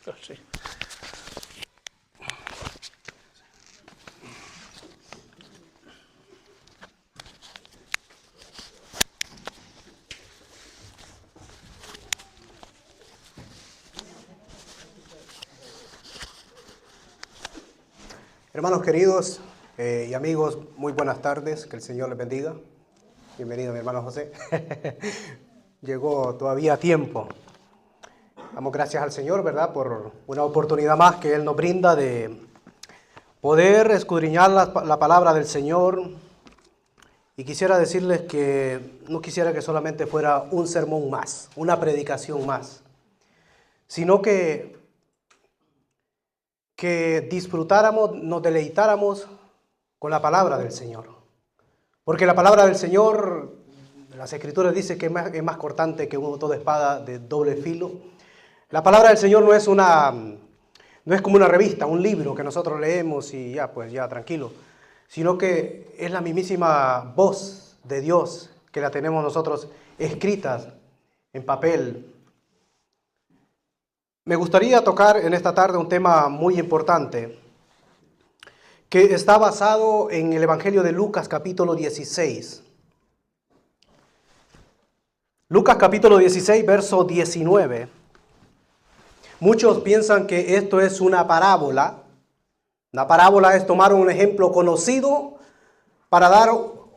Sí. Hermanos queridos y amigos, muy buenas tardes, que el Señor les bendiga. Bienvenido mi hermano José. Llegó todavía a tiempo. Damos gracias al Señor, ¿verdad?, por una oportunidad más que Él nos brinda de poder escudriñar la palabra del Señor. Y quisiera decirles que no quisiera que solamente fuera un sermón más, una predicación más, sino que disfrutáramos, nos deleitáramos con la palabra del Señor. Porque la palabra del Señor, las Escrituras dicen que es más cortante que una toda espada de doble filo. La palabra del Señor no es como una revista, un libro que nosotros leemos y ya tranquilo, sino que es la mismísima voz de Dios que la tenemos nosotros escritas en papel. Me gustaría tocar en esta tarde un tema muy importante que está basado en el Evangelio de Lucas capítulo 16. Lucas capítulo 16, verso 19. Muchos piensan que esto es una parábola. Una parábola es tomar un ejemplo conocido para dar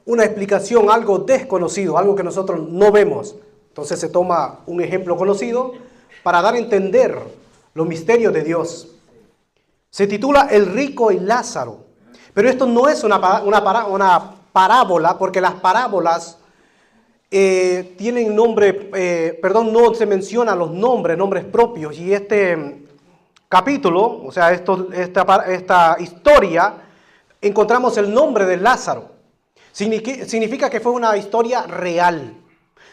una explicación, algo desconocido, algo que nosotros no vemos. Entonces se toma un ejemplo conocido para dar a entender los misterios de Dios. Se titula El rico y Lázaro. Pero esto no es una parábola, porque las parábolas tienen nombre, no se mencionan los nombres propios. Y este capítulo, o sea, esta historia, encontramos el nombre de Lázaro. Significa que fue una historia real.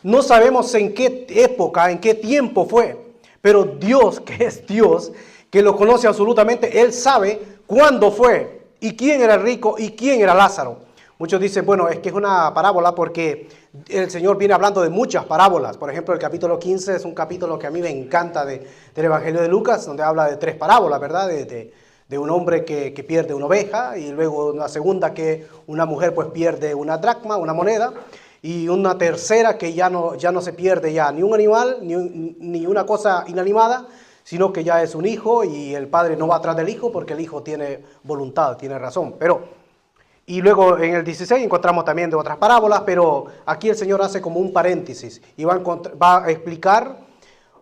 No sabemos en qué época, en qué tiempo fue, pero Dios, que es Dios, que lo conoce absolutamente, Él sabe cuándo fue y quién era el rico y quién era Lázaro. Muchos dicen, bueno, es que es una parábola porque el Señor viene hablando de muchas parábolas. Por ejemplo, el capítulo 15 es un capítulo que a mí me encanta del Evangelio de Lucas, donde habla de 3 parábolas, ¿verdad? De un hombre que pierde una oveja, y luego una segunda que una mujer pues pierde una dracma, una moneda, y una tercera que ya no se pierde ya ni un animal, ni una cosa inanimada, sino que ya es un hijo y el padre no va atrás del hijo porque el hijo tiene voluntad, tiene razón. Y luego en el 16 encontramos también de otras parábolas, pero aquí el Señor hace como un paréntesis y va a explicar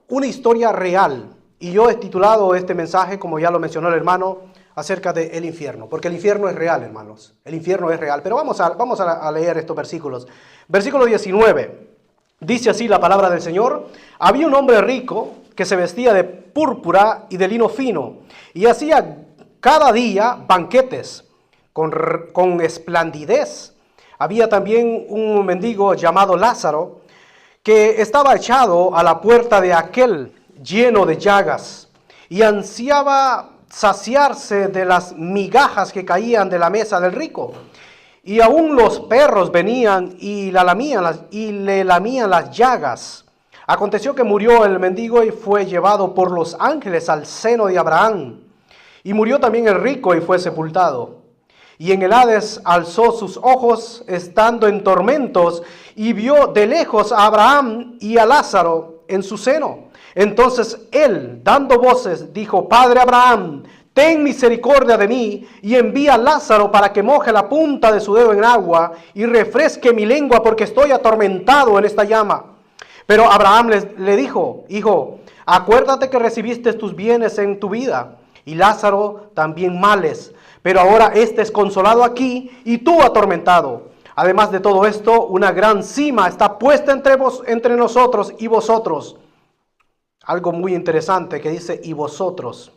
una historia real. Y yo he titulado este mensaje, como ya lo mencionó el hermano, acerca del infierno, porque el infierno es real, hermanos. El infierno es real, pero vamos a leer estos versículos. Versículo 19, dice así la palabra del Señor: había un hombre rico que se vestía de púrpura y de lino fino, y hacía cada día banquetes con esplendidez. Había también un mendigo llamado Lázaro, que estaba echado a la puerta de aquel, lleno de llagas, y ansiaba saciarse de las migajas que caían de la mesa del rico. Y aún los perros venían y le lamían las llagas. Aconteció que murió el mendigo y fue llevado por los ángeles al seno de Abraham. Y murió también el rico y fue sepultado. Y en el Hades alzó sus ojos, estando en tormentos, y vio de lejos a Abraham y a Lázaro en su seno. Entonces él, dando voces, dijo: Padre Abraham, ten misericordia de mí, y envía a Lázaro para que moje la punta de su dedo en agua, y refresque mi lengua, porque estoy atormentado en esta llama. Pero Abraham le dijo: Hijo, acuérdate que recibiste tus bienes en tu vida, y Lázaro también males. Pero ahora éste es consolado aquí y tú atormentado. Además de todo esto, una gran cima está puesta entre nosotros y vosotros. Algo muy interesante que dice: y vosotros.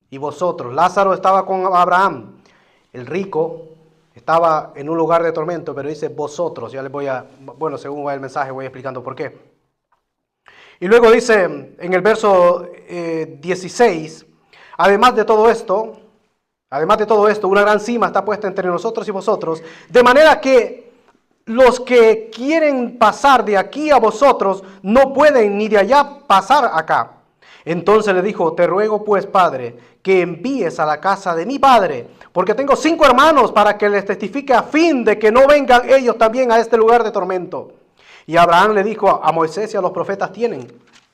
Y vosotros. Lázaro estaba con Abraham. El rico estaba en un lugar de tormento, pero dice vosotros. Ya les según va el mensaje, voy explicando por qué. Y luego dice en el verso 16, además de todo esto, una gran cima está puesta entre nosotros y vosotros, de manera que los que quieren pasar de aquí a vosotros no pueden ni de allá pasar acá. Entonces le dijo, te ruego pues, padre, que envíes a la casa de mi padre, porque tengo 5 hermanos para que les testifique a fin de que no vengan ellos también a este lugar de tormento. Y Abraham le dijo, a Moisés y a los profetas tienen,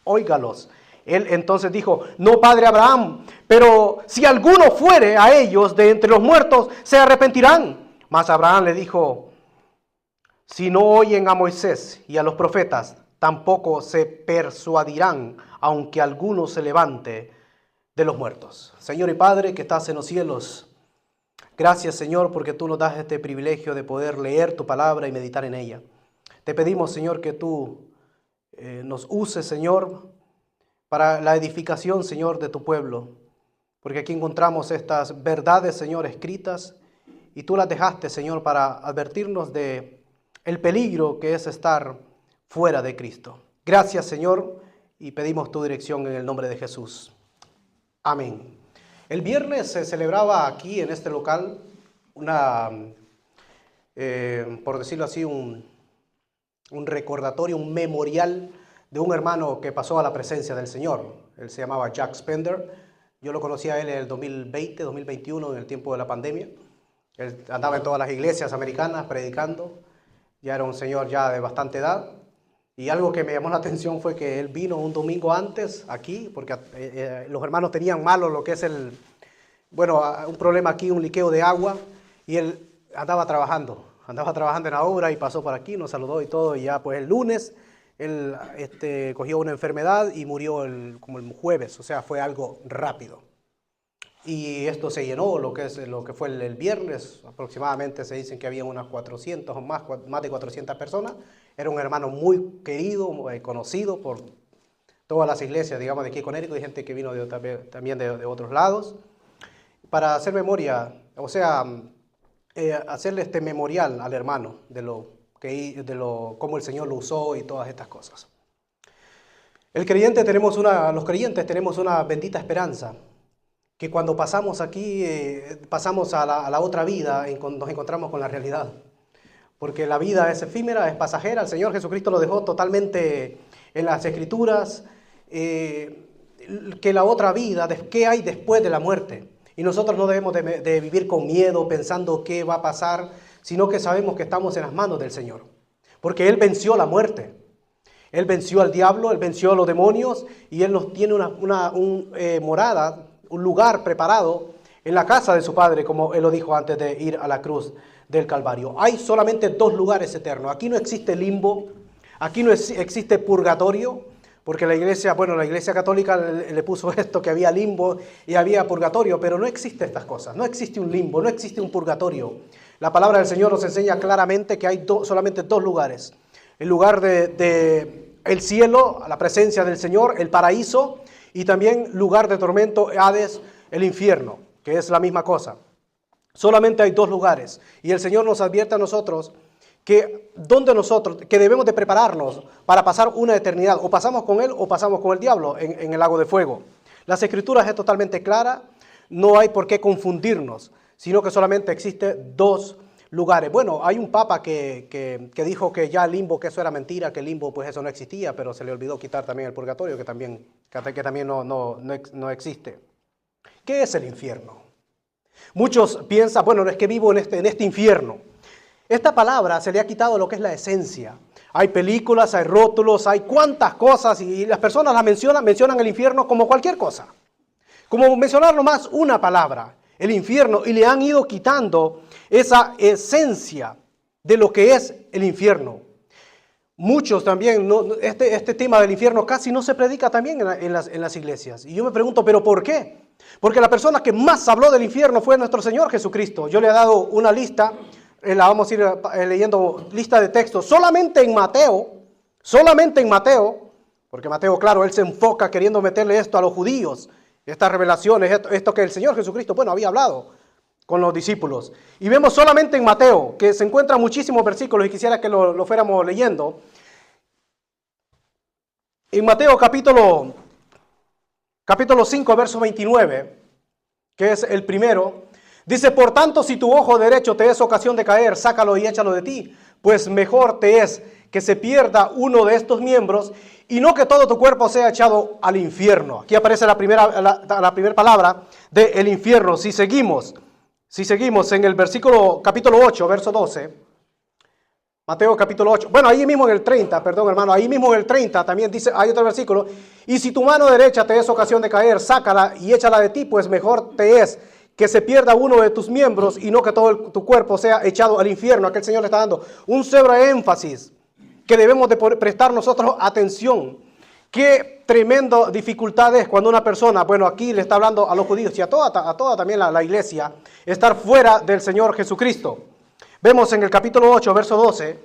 óigalos. Él entonces dijo, no, padre Abraham, pero si alguno fuere a ellos de entre los muertos, se arrepentirán. Mas Abraham le dijo, si no oyen a Moisés y a los profetas, tampoco se persuadirán, aunque alguno se levante de los muertos. Señor y Padre que estás en los cielos, gracias, Señor, porque tú nos das este privilegio de poder leer tu palabra y meditar en ella. Te pedimos, Señor, que tú nos uses, Señor, para la edificación, Señor, de tu pueblo. Porque aquí encontramos estas verdades, Señor, escritas, y tú las dejaste, Señor, para advertirnos de el peligro que es estar fuera de Cristo. Gracias, Señor, y pedimos tu dirección en el nombre de Jesús. Amén. El viernes se celebraba aquí en este local una, por decirlo así, un recordatorio, un memorial de un hermano que pasó a la presencia del Señor. Él se llamaba Jack Spender. Yo lo conocí a él en el 2020, 2021, en el tiempo de la pandemia. Él andaba en todas las iglesias americanas predicando. Ya era un señor ya de bastante edad. Y algo que me llamó la atención fue que él vino un domingo antes aquí, porque los hermanos tenían malo lo que es un problema aquí, un liqueo de agua, y él andaba trabajando en la obra y pasó por aquí, nos saludó y todo, y ya pues el lunes él cogió una enfermedad y murió como el jueves, o sea, fue algo rápido. Y esto se llenó, lo que fue el viernes, aproximadamente se dicen que había unas 400 o más de 400 personas. Era un hermano muy querido, muy conocido por todas las iglesias, digamos, de aquí con Connecticut, y gente que vino también de otros lados, para hacer memoria, o sea, hacerle este memorial al hermano cómo el Señor lo usó y todas estas cosas. Los creyentes tenemos una bendita esperanza, que cuando pasamos aquí, pasamos a la otra vida, nos encontramos con la realidad. Porque la vida es efímera, es pasajera. El Señor Jesucristo lo dejó totalmente en las Escrituras, que la otra vida, ¿qué hay después de la muerte? Y nosotros no debemos de vivir con miedo, pensando qué va a pasar, sino que sabemos que estamos en las manos del Señor. Porque Él venció la muerte. Él venció al diablo, Él venció a los demonios, y Él nos tiene una morada, un lugar preparado en la casa de su Padre, como Él lo dijo antes de ir a la cruz del Calvario. Hay solamente 2 lugares eternos. Aquí no existe limbo, aquí no existe purgatorio, porque la iglesia católica le puso esto, que había limbo y había purgatorio, pero no existe estas cosas. No existe un limbo, no existe un purgatorio. La palabra del Señor nos enseña claramente que hay solamente 2 lugares. El lugar de el cielo, la presencia del Señor, el paraíso, y también lugar de tormento, Hades, el infierno, que es la misma cosa. Solamente hay 2 lugares, y el Señor nos advierte a nosotros que debemos de prepararnos para pasar una eternidad. O pasamos con Él o pasamos con el diablo en el lago de fuego. Las Escrituras es totalmente clara, no hay por qué confundirnos, sino que solamente existen 2 lugares. Bueno, hay un papa que dijo que ya el limbo, que eso era mentira, que el limbo pues eso no existía, pero se le olvidó quitar también el purgatorio, que también no existe. ¿Qué es el infierno? Muchos piensan, bueno, es que vivo en este infierno. Esta palabra se le ha quitado lo que es la esencia. Hay películas, hay rótulos, hay cuantas cosas, y las personas las mencionan el infierno como cualquier cosa. Como mencionar nomás una palabra, el infierno, y le han ido quitando esa esencia de lo que es el infierno. Muchos también, este tema del infierno casi no se predica también en las iglesias. Y yo me pregunto, ¿pero por qué? Porque la persona que más habló del infierno fue nuestro Señor Jesucristo. Yo le he dado una lista, la vamos a ir leyendo, lista de textos. Solamente en Mateo, porque Mateo, claro, él se enfoca queriendo meterle esto a los judíos, estas revelaciones, esto que el Señor Jesucristo, había hablado con los discípulos. Y vemos solamente en Mateo, que se encuentran muchísimos versículos, y quisiera que lo fuéramos leyendo. En Mateo capítulo 5, verso 29, que es el primero, dice: por tanto, si tu ojo derecho te es ocasión de caer, sácalo y échalo de ti, pues mejor te es que se pierda uno de estos miembros y no que todo tu cuerpo sea echado al infierno. Aquí aparece la primera palabra de el infierno. Si seguimos en el capítulo 8, verso 12, Mateo capítulo 8, bueno, ahí mismo en el 30, perdón hermano, ahí mismo en el 30 también dice, hay otro versículo, y si tu mano derecha te es ocasión de caer, sácala y échala de ti, pues mejor te es que se pierda uno de tus miembros y no que todo tu cuerpo sea echado al infierno. Aquí el Señor le está dando un severo énfasis que debemos de prestar nosotros atención. Qué tremenda dificultad es cuando una persona, bueno, aquí le está hablando a los judíos y a toda también la iglesia, estar fuera del Señor Jesucristo. Vemos en el capítulo 8, verso 12,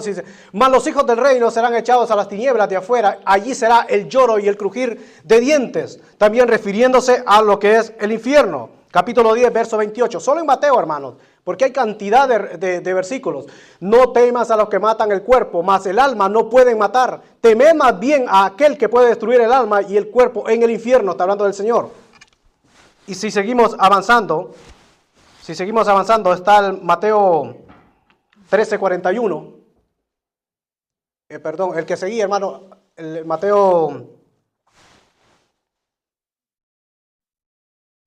dice, mas los hijos del reino serán echados a las tinieblas de afuera, allí será el lloro y el crujir de dientes, también refiriéndose a lo que es el infierno. Capítulo 10, verso 28, solo en Mateo, hermanos, porque hay cantidad de versículos. No temas a los que matan el cuerpo, mas el alma no pueden matar. Temed más bien a aquel que puede destruir el alma y el cuerpo en el infierno, está hablando del Señor. Y si seguimos avanzando, está el Mateo 13:41. Perdón, el que seguía, hermano, el Mateo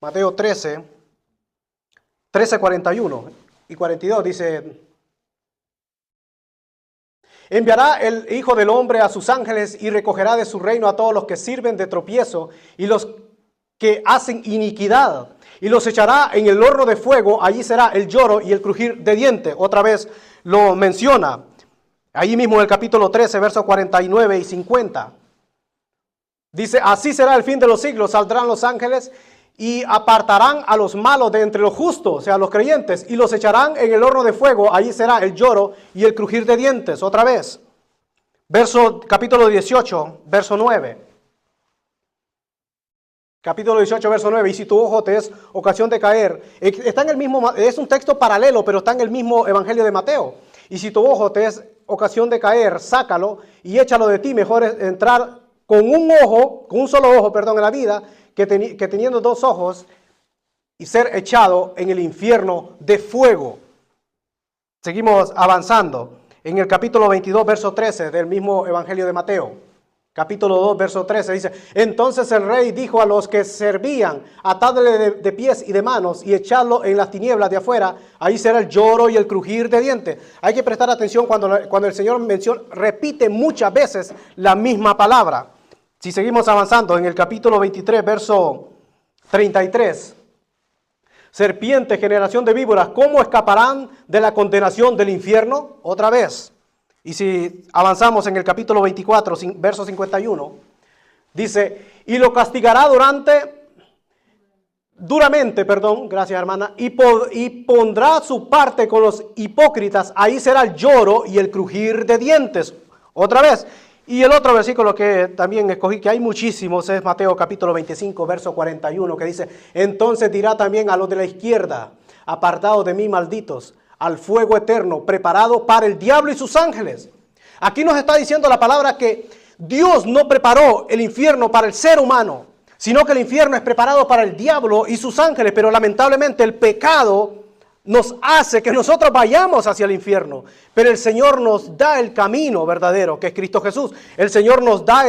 13:41 y 42 dice, enviará el Hijo del Hombre a sus ángeles y recogerá de su reino a todos los que sirven de tropiezo y los que hacen iniquidad, y los echará en el horno de fuego, allí será el lloro y el crujir de dientes. Otra vez lo menciona, ahí mismo en el capítulo 13, versos 49 y 50. Dice, así será el fin de los siglos, saldrán los ángeles y apartarán a los malos de entre los justos, o sea, los creyentes, y los echarán en el horno de fuego, allí será el lloro y el crujir de dientes. Otra vez, capítulo 18, verso 9. Capítulo 18, verso 9, y si tu ojo te es ocasión de caer, está en el mismo, es un texto paralelo, pero está en el mismo evangelio de Mateo. Y si tu ojo te es ocasión de caer, sácalo y échalo de ti. Mejor es entrar con un solo ojo, en la vida, que teniendo dos ojos y ser echado en el infierno de fuego. Seguimos avanzando en el capítulo 22, verso 13 del mismo evangelio de Mateo. Capítulo 2, verso 13 dice, entonces el rey dijo a los que servían, atadle de pies y de manos y echadlo en las tinieblas de afuera, ahí será el lloro y el crujir de dientes. Hay que prestar atención cuando el Señor repite muchas veces la misma palabra. Si seguimos avanzando en el capítulo 23, verso 33, serpiente, generación de víboras, ¿cómo escaparán de la condenación del infierno? Otra vez. Y si avanzamos en el capítulo 24, verso 51, dice, y lo castigará duramente, gracias hermana, y pondrá su parte con los hipócritas, ahí será el lloro y el crujir de dientes. Otra vez. Y el otro versículo que también escogí, que hay muchísimos, es Mateo capítulo 25, verso 41, que dice, entonces dirá también a los de la izquierda, apartados de mí, malditos, al fuego eterno, preparado para el diablo y sus ángeles. Aquí nos está diciendo la palabra que Dios no preparó el infierno para el ser humano, sino que el infierno es preparado para el diablo y sus ángeles, pero lamentablemente el pecado nos hace que nosotros vayamos hacia el infierno, pero el Señor nos da el camino verdadero, que es Cristo Jesús. El Señor nos da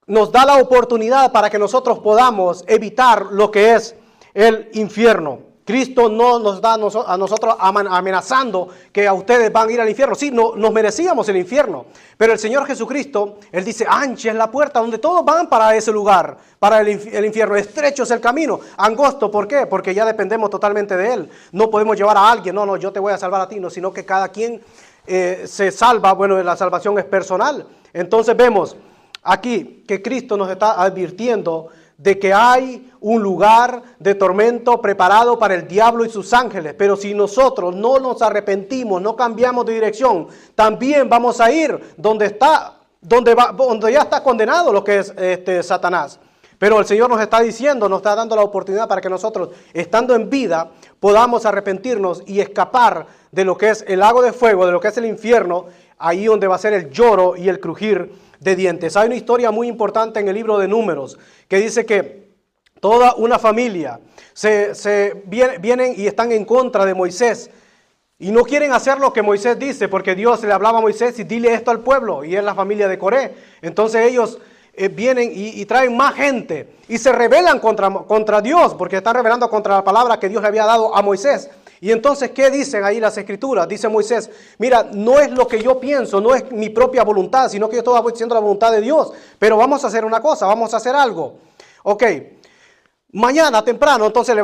nos da la oportunidad para que nosotros podamos evitar lo que es el infierno. Cristo no nos da a nosotros amenazando que a ustedes van a ir al infierno. Sí, no, nos merecíamos el infierno. Pero el Señor Jesucristo, Él dice, ancha es la puerta donde todos van para ese lugar, para el infierno. Estrecho es el camino, angosto. ¿Por qué? Porque ya dependemos totalmente de Él. No podemos llevar a alguien, no, yo te voy a salvar a ti, no, sino que cada quien se salva. Bueno, la salvación es personal. Entonces vemos aquí que Cristo nos está advirtiendo de que hay un lugar de tormento preparado para el diablo y sus ángeles, pero si nosotros no nos arrepentimos, no cambiamos de dirección, también vamos a ir donde ya está condenado lo que es Satanás. Pero el Señor nos está diciendo, nos está dando la oportunidad para que nosotros, estando en vida, podamos arrepentirnos y escapar de lo que es el lago de fuego, de lo que es el infierno, ahí donde va a ser el lloro y el crujir de dientes. Hay una historia muy importante en el libro de Números que dice que toda una familia vienen y están en contra de Moisés, Y no quieren hacer lo que Moisés dice, porque Dios le hablaba a Moisés y dile esto al pueblo, y es la familia de Coré. Entonces ellos vienen y traen más gente y se rebelan contra Dios, porque están rebelando contra la palabra que Dios le había dado a Moisés. Y entonces, ¿qué dicen ahí las escrituras? Dice Moisés, mira, no es lo que yo pienso, no es mi propia voluntad, sino que yo estoy haciendo la voluntad de Dios. Pero vamos a hacer una cosa, vamos a hacer algo. Ok, mañana temprano, entonces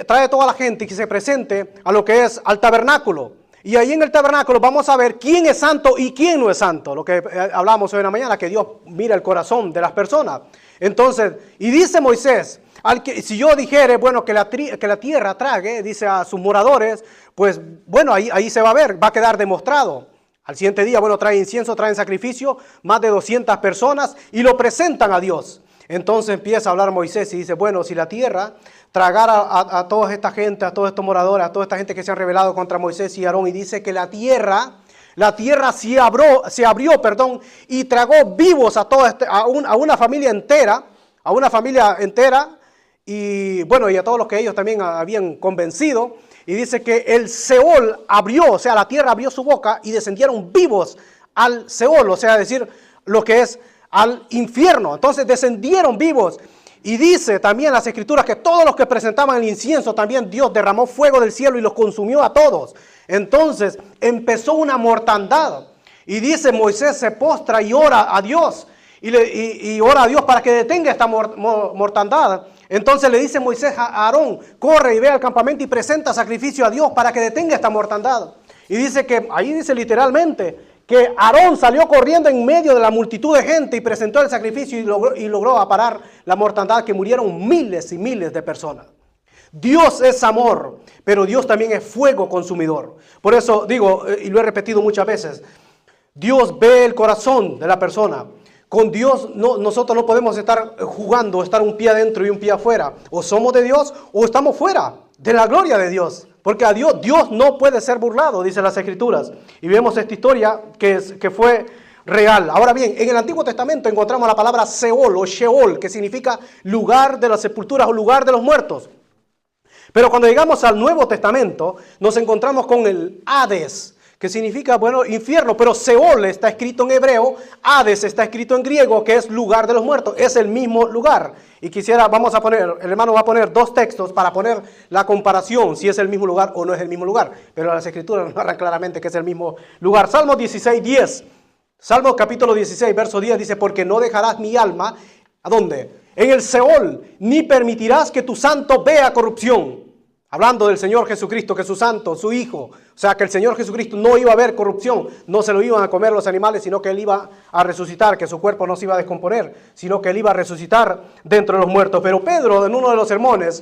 trae toda la gente y que se presente a lo que es al tabernáculo. Y ahí en el tabernáculo vamos a ver quién es santo y quién no es santo. Lo que hablamos hoy en la mañana, que Dios mira el corazón de las personas. Entonces, y dice Moisés, si yo dijere, bueno, que la tierra trague, dice a sus moradores, pues bueno, ahí se va a ver, va a quedar demostrado. Al siguiente día, bueno, traen incienso, traen sacrificio, más de 200 personas y lo presentan a Dios. Entonces empieza a hablar Moisés y dice, bueno, si la tierra tragara a toda esta gente, a todos estos moradores, a toda esta gente que se han rebelado contra Moisés y Aarón, y dice que la tierra se abrió, y tragó vivos a una familia entera, y bueno, y a todos los que ellos también habían convencido, y dice que el Seol abrió, o sea, la tierra abrió su boca y descendieron vivos al Seol, o sea, decir lo que es al infierno. Entonces descendieron vivos. Y dice también las escrituras que todos los que presentaban el incienso, también Dios derramó fuego del cielo y los consumió a todos. Entonces empezó una mortandad. Y dice Moisés se postra y ora a Dios. Y ora a Dios para que detenga esta mortandad. Entonces le dice Moisés a Aarón, corre y ve al campamento y presenta sacrificio a Dios para que detenga esta mortandad. Y dice que, ahí dice literalmente, que Aarón salió corriendo en medio de la multitud de gente y presentó el sacrificio y logró aparar la mortandad, que murieron miles y miles de personas. Dios es amor, pero Dios también es fuego consumidor. Por eso digo, y lo he repetido muchas veces, Dios ve el corazón de la persona. Con Dios nosotros no podemos estar jugando, estar un pie adentro y un pie afuera. O somos de Dios o estamos fuera de la gloria de Dios. Porque a Dios no puede ser burlado, dice las Escrituras. Y vemos esta historia que fue real. Ahora bien, en el Antiguo Testamento encontramos la palabra Seol o Sheol, que significa lugar de las sepulturas o lugar de los muertos. Pero cuando llegamos al Nuevo Testamento, nos encontramos con el Hades, que significa, bueno, infierno, pero Seol está escrito en hebreo, Hades está escrito en griego, que es lugar de los muertos, es el mismo lugar. Y el hermano va a poner dos textos para poner la comparación, si es el mismo lugar o no es el mismo lugar. Pero las Escrituras nos narran claramente que es el mismo lugar. Salmo 16:10, Salmo capítulo 16, verso 10 dice, porque no dejarás mi alma, ¿a dónde? En el Seol, ni permitirás que tu santo vea corrupción. Hablando del Señor Jesucristo, que es su santo, su Hijo. O sea, que el Señor Jesucristo no iba a haber corrupción. No se lo iban a comer los animales, sino que Él iba a resucitar, que su cuerpo no se iba a descomponer, sino que Él iba a resucitar dentro de los muertos. Pero Pedro, en uno de los sermones,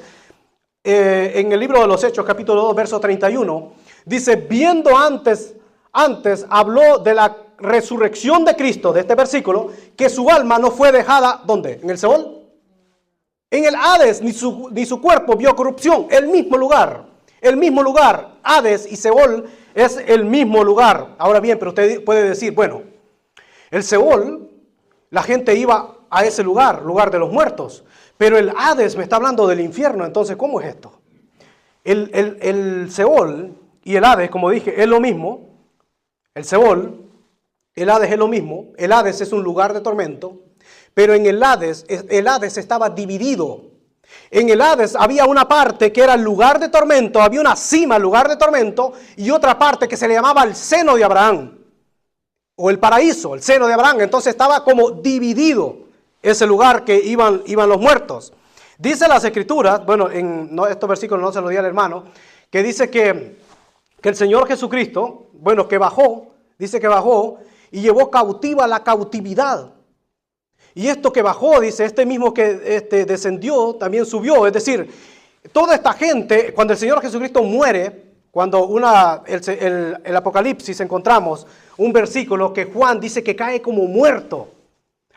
en el libro de los Hechos, capítulo 2, verso 31, dice, viendo antes habló de la resurrección de Cristo, de este versículo, que su alma no fue dejada, ¿dónde? ¿En el Seol? En el Hades ni su cuerpo vio corrupción, el mismo lugar, Hades y Seol es el mismo lugar. Ahora bien, pero usted puede decir, bueno, el Seol, la gente iba a ese lugar de los muertos, pero el Hades me está hablando del infierno, entonces, ¿cómo es esto? El Seol y el Hades, como dije, es lo mismo, el Seol, el Hades es lo mismo, el Hades es un lugar de tormento. Pero en el Hades estaba dividido. En el Hades había una parte que era el lugar de tormento, había una cima, el lugar de tormento, y otra parte que se le llamaba el seno de Abraham, o el paraíso, el seno de Abraham. Entonces estaba como dividido ese lugar que iban los muertos. Dice las Escrituras, bueno, estos versículos no se los di al hermano, que dice que el Señor Jesucristo, bueno, que bajó, dice que bajó y llevó cautiva la cautividad. Y esto que bajó, dice, este mismo que descendió, también subió. Es decir, toda esta gente, cuando el Señor Jesucristo muere, cuando el Apocalipsis encontramos un versículo que Juan dice que cae como muerto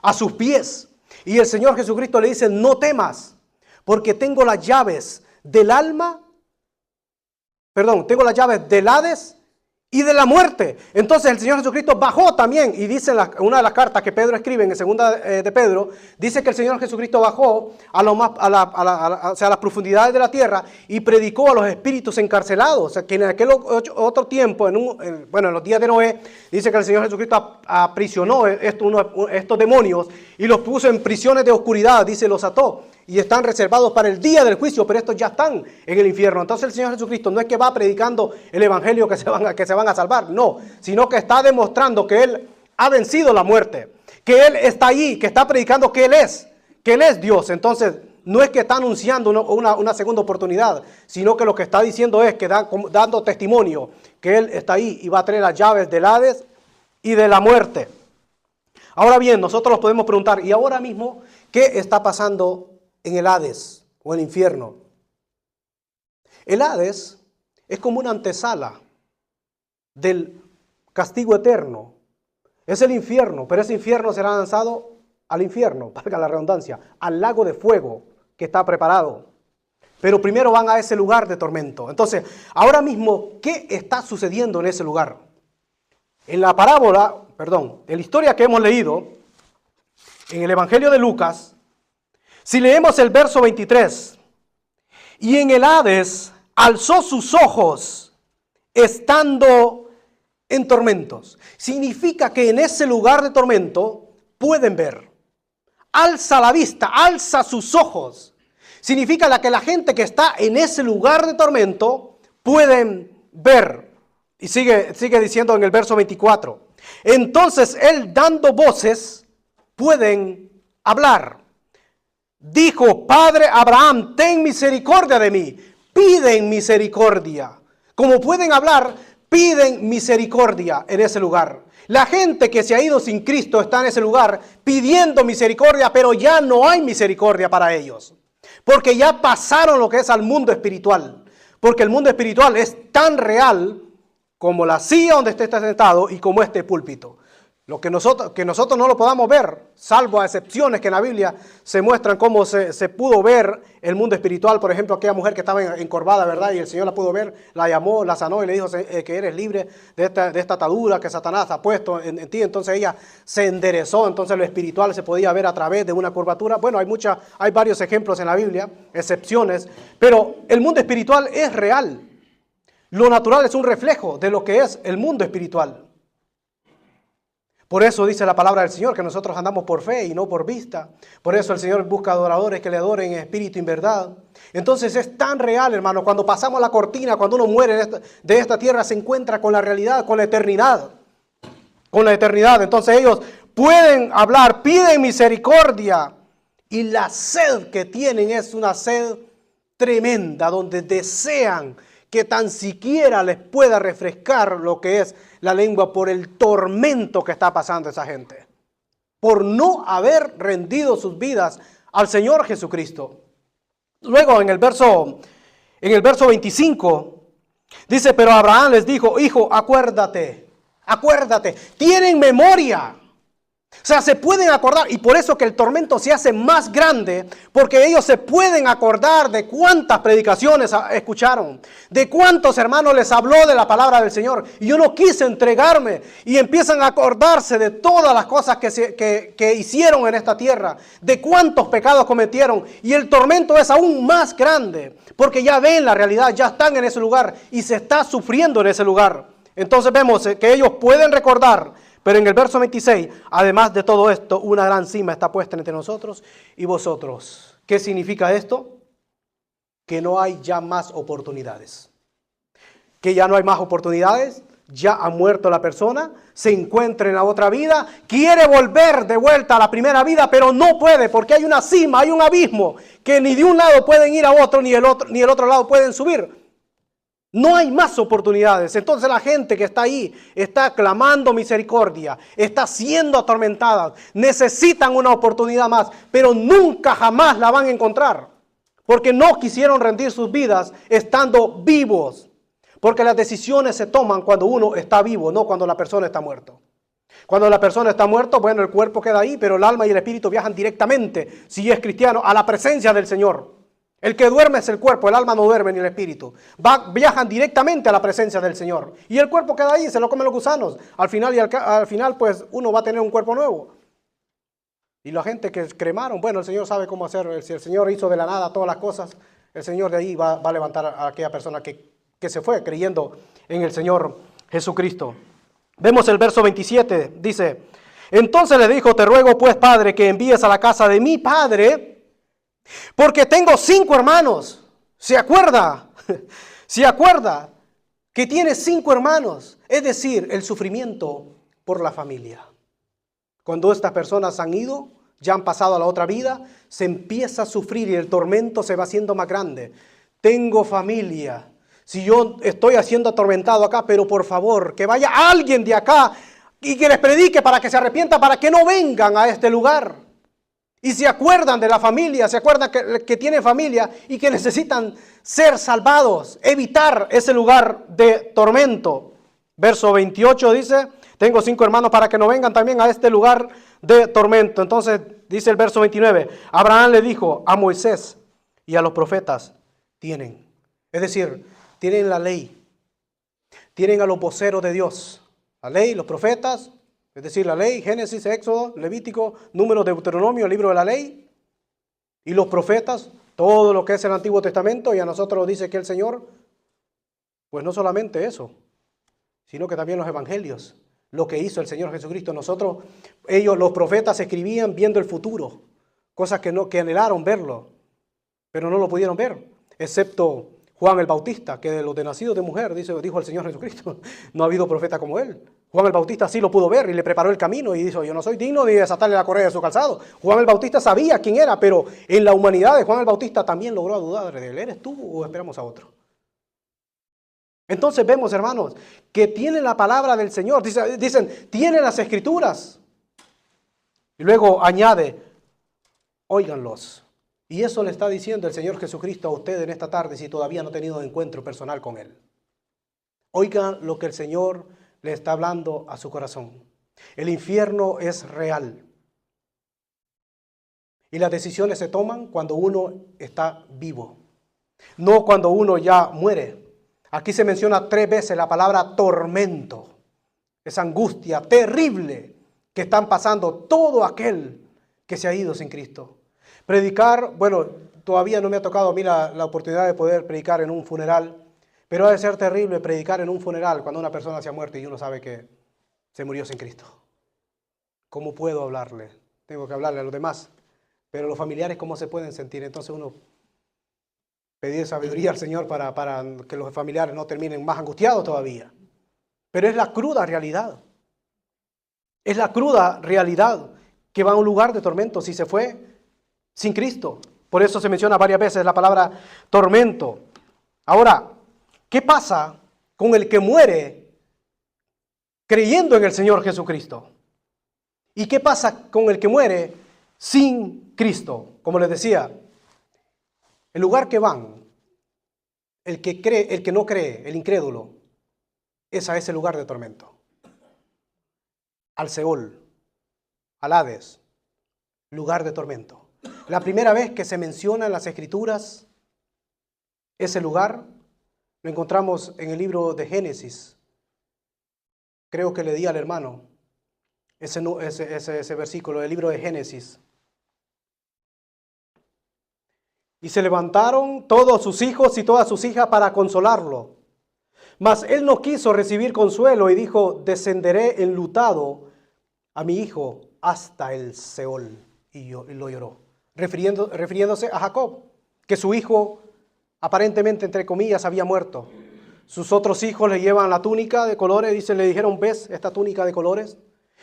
a sus pies. Y el Señor Jesucristo le dice, no temas, porque tengo las llaves del Hades y de la muerte. Entonces el Señor Jesucristo bajó también, y dice una de las cartas que Pedro escribe en segunda de Pedro, dice que el Señor Jesucristo bajó a las profundidades de la tierra y predicó a los espíritus encarcelados. O sea, que en aquel otro tiempo, en los días de Noé, dice que el Señor Jesucristo aprisionó estos demonios y los puso en prisiones de oscuridad, dice, los ató. Y están reservados para el día del juicio, pero estos ya están en el infierno. Entonces el Señor Jesucristo no es que va predicando el evangelio que se van a salvar, no, sino que está demostrando que Él ha vencido la muerte, que Él está allí, que está predicando que Él es Dios. Entonces no es que está anunciando una segunda oportunidad, sino que lo que está diciendo es que dando testimonio que Él está ahí y va a traer las llaves del Hades y de la muerte. Ahora bien, nosotros nos podemos preguntar, ¿y ahora mismo qué está pasando en el Hades o el infierno? El Hades es como una antesala del castigo eterno. Es el infierno, pero ese infierno será lanzado al infierno, valga la redundancia, al lago de fuego que está preparado. Pero primero van a ese lugar de tormento. Entonces, ahora mismo, ¿qué está sucediendo en ese lugar? En la en la historia que hemos leído, en el Evangelio de Lucas, si leemos el verso 23, y en el Hades alzó sus ojos estando en tormentos. Significa que en ese lugar de tormento pueden ver. Alza la vista, alza sus ojos. Significa que la gente que está en ese lugar de tormento pueden ver. Y sigue diciendo en el verso 24. Entonces él dando voces pueden hablar. Dijo, Padre Abraham, ten misericordia de mí. Piden misericordia. Como pueden hablar, piden misericordia en ese lugar. La gente que se ha ido sin Cristo está en ese lugar pidiendo misericordia, pero ya no hay misericordia para ellos. Porque ya pasaron lo que es al mundo espiritual. Porque el mundo espiritual es tan real como la silla donde usted está sentado y como este púlpito. Lo que nosotros no lo podamos ver, salvo a excepciones que en la Biblia se muestran cómo se pudo ver el mundo espiritual. Por ejemplo, aquella mujer que estaba encorvada, ¿verdad? Y el Señor la pudo ver, la llamó, la sanó y le dijo que eres libre de esta atadura que Satanás ha puesto en ti. Entonces ella se enderezó, entonces lo espiritual se podía ver a través de una curvatura. Bueno, hay varios ejemplos en la Biblia, excepciones, pero el mundo espiritual es real. Lo natural es un reflejo de lo que es el mundo espiritual. Por eso dice la palabra del Señor que nosotros andamos por fe y no por vista. Por eso el Señor busca adoradores que le adoren en espíritu y en verdad. Entonces es tan real, hermano. Cuando pasamos la cortina, cuando uno muere de esta tierra, se encuentra con la realidad, con la eternidad. Con la eternidad. Entonces ellos pueden hablar, piden misericordia. Y la sed que tienen es una sed tremenda, donde desean que tan siquiera les pueda refrescar lo que es la lengua por el tormento que está pasando esa gente, por no haber rendido sus vidas al Señor Jesucristo. Luego en el verso 25 dice, pero Abraham les dijo, hijo, acuérdate, tienen memoria. O sea, se pueden acordar, y por eso que el tormento se hace más grande, porque ellos se pueden acordar de cuántas predicaciones escucharon, de cuántos hermanos les habló de la palabra del Señor, y yo no quise entregarme, y empiezan a acordarse de todas las cosas que hicieron en esta tierra, de cuántos pecados cometieron, y el tormento es aún más grande, porque ya ven la realidad, ya están en ese lugar, y se está sufriendo en ese lugar. Entonces vemos que ellos pueden recordar. Pero en el verso 26, además de todo esto, una gran cima está puesta entre nosotros y vosotros. ¿Qué significa esto? Que no hay ya más oportunidades. Que ya no hay más oportunidades, ya ha muerto la persona, se encuentra en la otra vida, quiere volver de vuelta a la primera vida, pero no puede porque hay una cima, hay un abismo, que ni de un lado pueden ir a otro, ni el otro lado pueden subir. No hay más oportunidades. Entonces la gente que está ahí está clamando misericordia, está siendo atormentada, necesitan una oportunidad más, pero nunca jamás la van a encontrar, porque no quisieron rendir sus vidas estando vivos, porque las decisiones se toman cuando uno está vivo, no cuando la persona está muerta. Cuando la persona está muerta, bueno, el cuerpo queda ahí, pero el alma y el espíritu viajan directamente, si es cristiano, a la presencia del Señor. El que duerme es el cuerpo, el alma no duerme ni el espíritu. Viajan directamente a la presencia del Señor. Y el cuerpo queda ahí, se lo comen los gusanos. Al final, pues uno va a tener un cuerpo nuevo. Y la gente que cremaron, bueno, el Señor sabe cómo hacer. Si el Señor hizo de la nada todas las cosas, el Señor de ahí va a levantar a aquella persona que se fue creyendo en el Señor Jesucristo. Vemos el verso 27, dice: entonces le dijo, te ruego pues, Padre, que envíes a la casa de mi padre, porque tengo 5 hermanos. ¿Se acuerda? ¿Se acuerda que tiene 5 hermanos? Es decir, el sufrimiento por la familia. Cuando estas personas han ido, ya han pasado a la otra vida, se empieza a sufrir y el tormento se va haciendo más grande. Tengo familia. Si yo estoy siendo atormentado acá, pero por favor, que vaya alguien de acá y que les predique para que se arrepientan, para que no vengan a este lugar. Y se acuerdan de la familia, se acuerdan que tienen familia y que necesitan ser salvados, evitar ese lugar de tormento. Verso 28 dice: tengo 5 hermanos para que no vengan también a este lugar de tormento. Entonces dice el verso 29, Abraham le dijo: a Moisés y a los profetas tienen. Es decir, tienen la ley, tienen a los voceros de Dios. La ley, los profetas, es decir, la ley, Génesis, Éxodo, Levítico, Números, Deuteronomio, el libro de la ley. Y los profetas, todo lo que es el Antiguo Testamento, y a nosotros nos dice que el Señor, pues no solamente eso, sino que también los evangelios, lo que hizo el Señor Jesucristo. Ellos, los profetas, escribían viendo el futuro, cosas que anhelaron verlo, pero no lo pudieron ver, excepto Juan el Bautista, que de los de nacidos de mujer, dijo el Señor Jesucristo, no ha habido profeta como él. Juan el Bautista sí lo pudo ver y le preparó el camino y dijo: yo no soy digno de desatarle la correa de su calzado. Juan el Bautista sabía quién era, pero en la humanidad de Juan el Bautista también logró dudar de él. ¿Eres tú o esperamos a otro? Entonces vemos, hermanos, que tienen la palabra del Señor. Dicen, tienen las Escrituras. Y luego añade, óiganlos. Y eso le está diciendo el Señor Jesucristo a usted en esta tarde, si todavía no ha tenido encuentro personal con Él. Oigan lo que el Señor le está hablando a su corazón. El infierno es real. Y las decisiones se toman cuando uno está vivo, no cuando uno ya muere. Aquí se menciona 3 veces la palabra tormento. Esa angustia terrible que están pasando todo aquel que se ha ido sin Cristo. Predicar, bueno, todavía no me ha tocado a mí la oportunidad de poder predicar en un funeral, pero ha de ser terrible predicar en un funeral cuando una persona se ha muerto y uno sabe que se murió sin Cristo. ¿Cómo puedo hablarle? Tengo que hablarle a los demás. Pero los familiares, ¿cómo se pueden sentir? Entonces uno pedir sabiduría al Señor para que los familiares no terminen más angustiados todavía. Pero es la cruda realidad. Es la cruda realidad que va a un lugar de tormento si se fue sin Cristo. Por eso se menciona varias veces la palabra tormento. Ahora, ¿qué pasa con el que muere creyendo en el Señor Jesucristo? ¿Y qué pasa con el que muere sin Cristo? Como les decía, el lugar que van, el que cree, el que no cree, el incrédulo, es a ese lugar de tormento. Al Seol, al Hades, lugar de tormento. La primera vez que se menciona en las Escrituras ese lugar, lo encontramos en el libro de Génesis. Creo que le di al hermano ese versículo del libro de Génesis. Y se levantaron todos sus hijos y todas sus hijas para consolarlo. Mas él no quiso recibir consuelo y dijo: descenderé enlutado a mi hijo hasta el Seol. Y lo lloró. Refiriéndose a Jacob, que su hijo aparentemente, entre comillas, había muerto. Sus otros hijos le llevan la túnica de colores, le dijeron: ¿ves esta túnica de colores?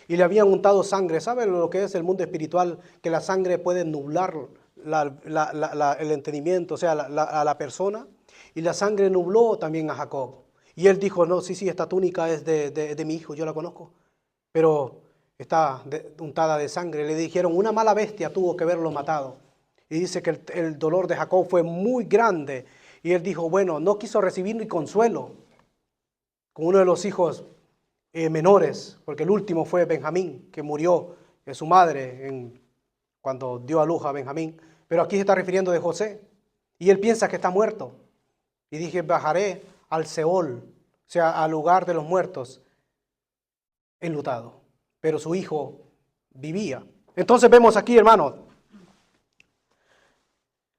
Y le habían untado sangre. ¿Saben lo que es el mundo espiritual? Que la sangre puede nublar el entendimiento, o sea, a la persona. Y la sangre nubló también a Jacob. Y él dijo: no, sí, esta túnica es de mi hijo, yo la conozco, pero está untada de sangre. Le dijeron: una mala bestia tuvo que haberlo matado. Y dice que el dolor de Jacob fue muy grande. Y él dijo: bueno, no quiso recibir ni consuelo con uno de los hijos menores, porque el último fue Benjamín, que murió su madre cuando dio a luz a Benjamín. Pero aquí se está refiriendo de José. y él piensa que está muerto. Y dije, bajaré al Seol, o sea, al lugar de los muertos, enlutado. Pero su hijo vivía. Entonces vemos aquí, hermanos,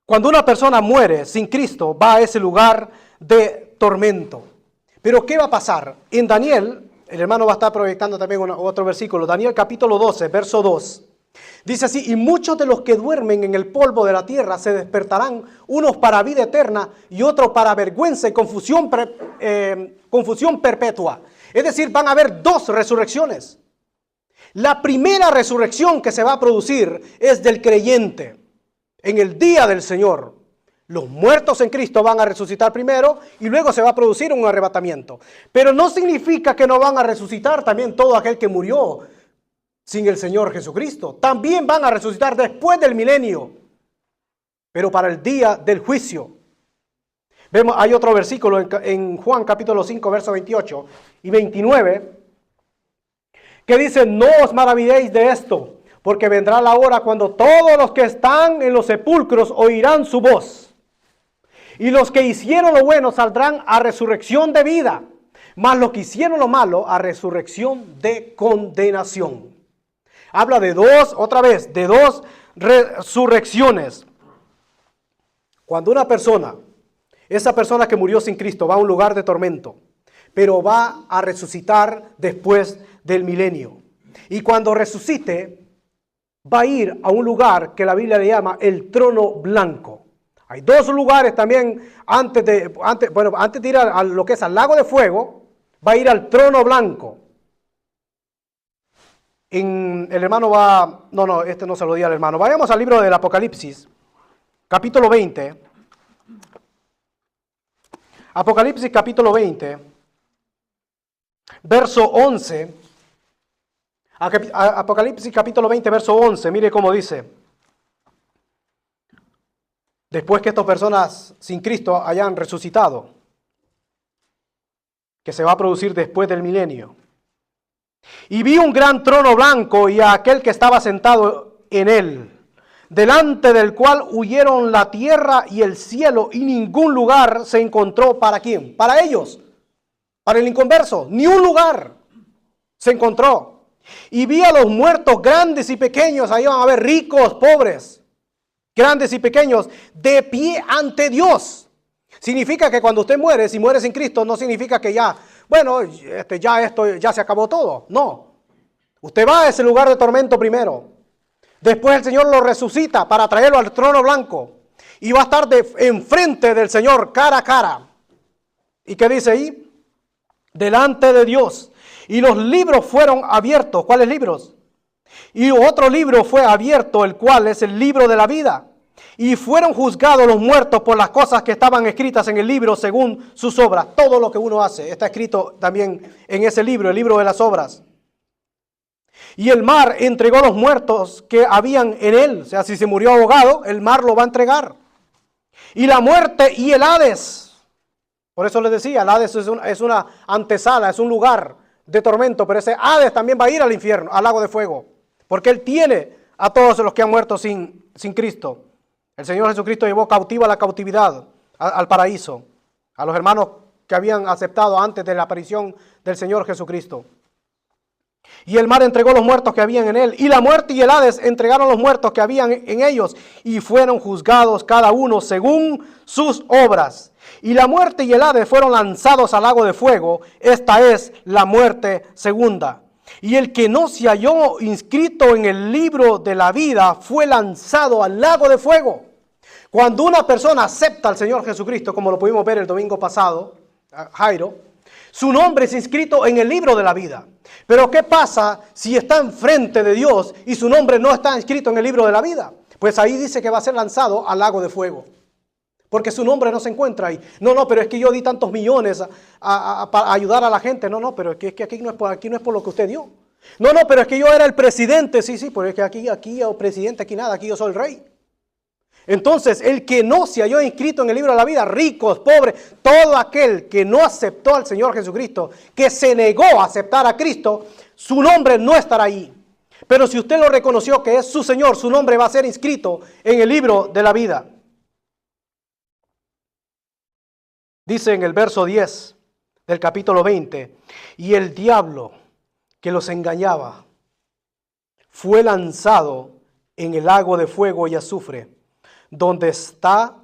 cuando una persona muere sin Cristo, va a ese lugar de tormento. Pero ¿qué va a pasar? En Daniel, el hermano va a estar proyectando también otro versículo, Daniel capítulo 12, verso 2. Dice así, y muchos de los que duermen en el polvo de la tierra se despertarán, unos para vida eterna y otros para vergüenza y confusión perpetua. Es decir, van a haber dos resurrecciones. La primera resurrección que se va a producir es del creyente. En el día del Señor, los muertos en Cristo van a resucitar primero y luego se va a producir un arrebatamiento. Pero no significa que no van a resucitar también todo aquel que murió sin el Señor Jesucristo. También van a resucitar después del milenio, pero para el día del juicio. Vemos, hay otro versículo en Juan capítulo 5, versos 28 y 29, que dice, no os maravilléis de esto, porque vendrá la hora cuando todos los que están en los sepulcros oirán su voz. Y los que hicieron lo bueno saldrán a resurrección de vida, mas los que hicieron lo malo a resurrección de condenación. Habla de dos, otra vez, de dos resurrecciones. Cuando una persona, esa persona que murió sin Cristo, va a un lugar de tormento, pero va a resucitar después del milenio. Y cuando resucite, va a ir a un lugar que la Biblia le llama el trono blanco. Hay dos lugares también antes de ir a lo que es al lago de fuego, va a ir al trono blanco. El hermano va, este no se lo di al hermano. Vayamos al libro del Apocalipsis, capítulo 20. Apocalipsis capítulo 20, verso 11. Apocalipsis capítulo 20, verso 11, mire cómo dice. Después que estas personas sin Cristo hayan resucitado, que se va a producir después del milenio. Y vi un gran trono blanco y a aquel que estaba sentado en él, delante del cual huyeron la tierra y el cielo, y ningún lugar se encontró para quién, para ellos, para el inconverso, ni un lugar se encontró. Y vi a los muertos grandes y pequeños, ahí van a ver ricos, pobres, grandes y pequeños, de pie ante Dios. Significa que cuando usted muere, si muere sin Cristo, no significa que ya, ya se acabó todo. No, usted va a ese lugar de tormento primero. Después el Señor lo resucita para traerlo al trono blanco. Y va a estar enfrente del Señor, cara a cara. ¿Y qué dice ahí? Delante de Dios. Y los libros fueron abiertos. ¿Cuáles libros? Y otro libro fue abierto, el cual es el libro de la vida. Y fueron juzgados los muertos por las cosas que estaban escritas en el libro según sus obras. Todo lo que uno hace está escrito también en ese libro, el libro de las obras. Y el mar entregó los muertos que habían en él. O sea, si se murió ahogado, el mar lo va a entregar. Y la muerte y el Hades. Por eso les decía, el Hades es una antesala, es un lugar de tormento. Pero ese Hades también va a ir al infierno, al lago de fuego. Porque él tiene a todos los que han muerto sin Cristo. El Señor Jesucristo llevó cautiva la cautividad al paraíso. A los hermanos que habían aceptado antes de la aparición del Señor Jesucristo. Y el mar entregó los muertos que habían en él. Y la muerte y el Hades entregaron los muertos que habían en ellos. Y fueron juzgados cada uno según sus obras. Y la muerte y el Hades fueron lanzados al lago de fuego. Esta es la muerte segunda. Y el que no se halló inscrito en el libro de la vida fue lanzado al lago de fuego. Cuando una persona acepta al Señor Jesucristo, como lo pudimos ver el domingo pasado, Jairo, su nombre es inscrito en el libro de la vida. Pero ¿qué pasa si está enfrente de Dios y su nombre no está inscrito en el libro de la vida? Pues ahí dice que va a ser lanzado al lago de fuego. Porque su nombre no se encuentra ahí. No, pero es que yo di tantos millones para ayudar a la gente. No, pero es que aquí no es por lo que usted dio. No, pero es que yo era el presidente. Sí, pero es que aquí yo presidente, aquí nada, aquí yo soy el rey. Entonces, el que no se halló inscrito en el libro de la vida, ricos, pobres, todo aquel que no aceptó al Señor Jesucristo, que se negó a aceptar a Cristo, su nombre no estará ahí. Pero si usted lo reconoció que es su Señor, su nombre va a ser inscrito en el libro de la vida. Dice en el verso 10 del capítulo 20, y el diablo que los engañaba fue lanzado en el lago de fuego y azufre, donde estaba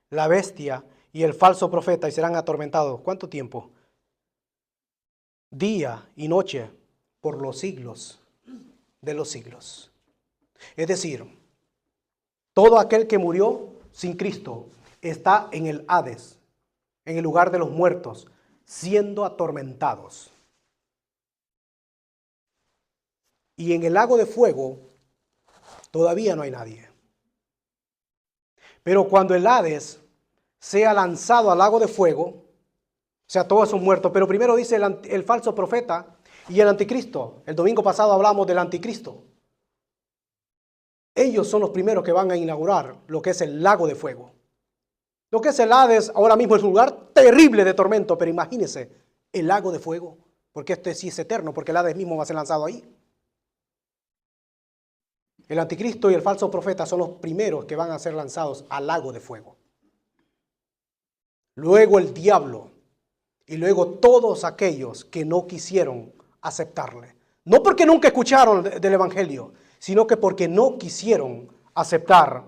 la bestia y el falso profeta, y serán atormentados. ¿Cuánto tiempo? Día y noche por los siglos de los siglos. Es decir, todo aquel que murió sin Cristo está en el Hades, en el lugar de los muertos, siendo atormentados. Y en el lago de fuego todavía no hay nadie. Pero cuando el Hades sea lanzado al lago de fuego, o sea, todos son muertos, pero primero dice el falso profeta y el anticristo. El domingo pasado hablamos del anticristo. Ellos son los primeros que van a inaugurar lo que es el lago de fuego. Lo que es el Hades ahora mismo es un lugar terrible de tormento, pero imagínense el lago de fuego, porque este sí es eterno, porque el Hades mismo va a ser lanzado ahí. El anticristo y el falso profeta son los primeros que van a ser lanzados al lago de fuego. Luego el diablo y luego todos aquellos que no quisieron aceptarle. No porque nunca escucharon del evangelio, sino que porque no quisieron aceptar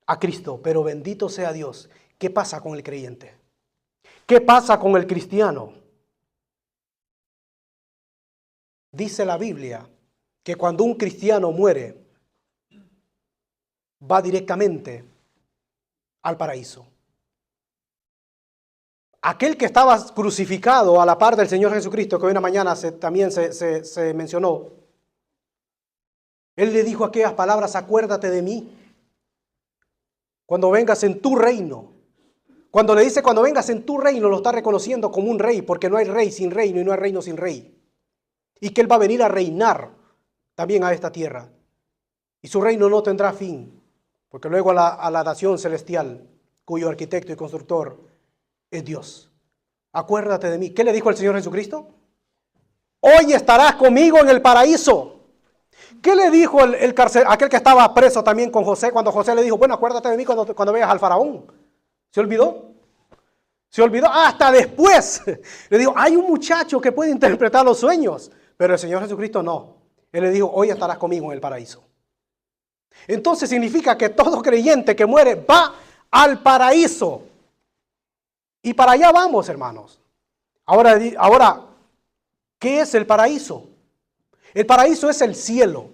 a Cristo. Pero bendito sea Dios. ¿Qué pasa con el creyente? ¿Qué pasa con el cristiano? Dice la Biblia que cuando un cristiano muere, va directamente al paraíso. Aquel que estaba crucificado a la par del Señor Jesucristo, que hoy en la mañana también se mencionó, Él le dijo aquellas palabras: acuérdate de mí cuando vengas en tu reino. Cuando le dice cuando vengas en tu reino, lo está reconociendo como un rey, porque no hay rey sin reino y no hay reino sin rey. Y que Él va a venir a reinar también a esta tierra. Y su reino no tendrá fin, porque luego a la nación celestial, cuyo arquitecto y constructor es Dios. Acuérdate de mí. ¿Qué le dijo el Señor Jesucristo? Hoy estarás conmigo en el paraíso. ¿Qué le dijo aquel que estaba preso también con José, cuando José le dijo: bueno, acuérdate de mí cuando veas al faraón? ¿Se olvidó? Se olvidó hasta después. Le dijo: hay un muchacho que puede interpretar los sueños. Pero el Señor Jesucristo no. Él le dijo: hoy estarás conmigo en el paraíso. Entonces significa que todo creyente que muere va al paraíso. Y para allá vamos, hermanos. Ahora, ¿qué es el paraíso? El paraíso es el cielo.